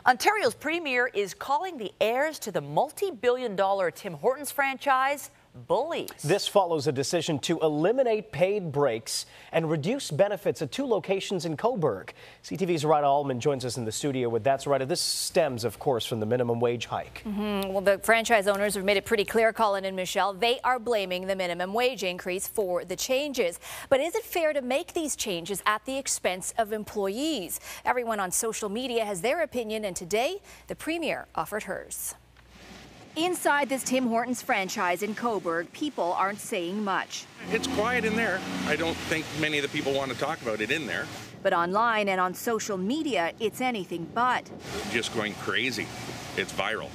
Ontario's premier is calling the heirs to the multi-billion-dollar Tim Hortons franchise bullies. This follows a decision to eliminate paid breaks and reduce benefits at two locations in Cobourg. CTV's Zoraida Allman joins us in the studio with that. Zoraida, this stems, of course, from the minimum wage hike. Well, the franchise owners have made it pretty clear, Colin and Michelle, they are blaming the minimum wage increase for the changes. But is it fair to make these changes at the expense of employees? Everyone on social media has their opinion, and today the premier offered hers. Inside this Tim Hortons franchise in Cobourg, people aren't saying much. It's quiet in there. I don't think many of the people want to talk about it in there. But online and on social media, it's anything but. Just going crazy. It's viral.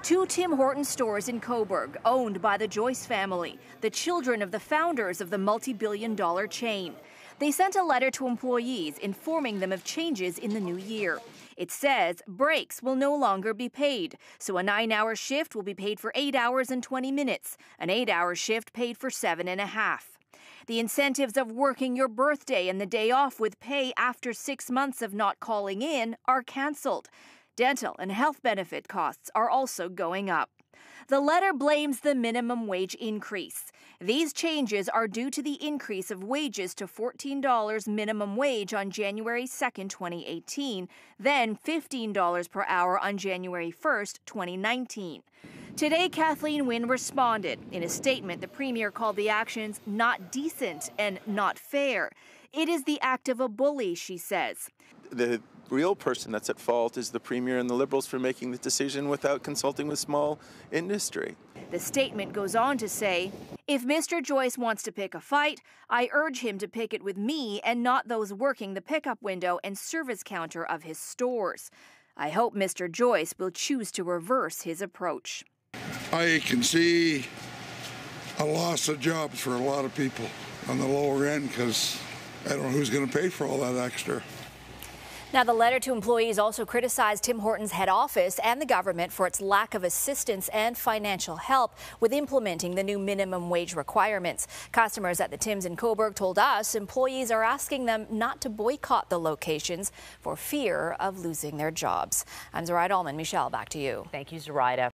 Two Tim Hortons stores in Cobourg, owned by the Joyce family, the children of the founders of the multi-billion-dollar chain. They sent a letter to employees informing them of changes in the new year. It says breaks will no longer be paid, so a 9-hour shift will be paid for 8 hours and 20 minutes, an 8-hour shift paid for 7.5. The incentives of working your birthday and the day off with pay after 6 months of not calling in are cancelled. Dental and health benefit costs are also going up. The letter blames the minimum wage increase. These changes are due to the increase of wages to $14 minimum wage on January 2, 2018, then $15 per hour on January 1, 2019. Today, Kathleen Wynne responded. In a statement, the premier called the actions not decent and not fair. It is the act of a bully, she says. The real person that's at fault is the premier and the Liberals for making the decision without consulting with small industry. The statement goes on to say, if Mr. Joyce wants to pick a fight, I urge him to pick it with me and not those working the pickup window and service counter of his stores. I hope Mr. Joyce will choose to reverse his approach. I can see a loss of jobs for a lot of people on the lower end because I don't know who's going to pay for all that extra. Now, the letter to employees also criticized Tim Hortons' head office and the government for its lack of assistance and financial help with implementing the new minimum wage requirements. Customers at the Tims in Cobourg told us employees are asking them not to boycott the locations for fear of losing their jobs. I'm Zoraida Allman. Michelle, back to you. Thank you, Zoraida.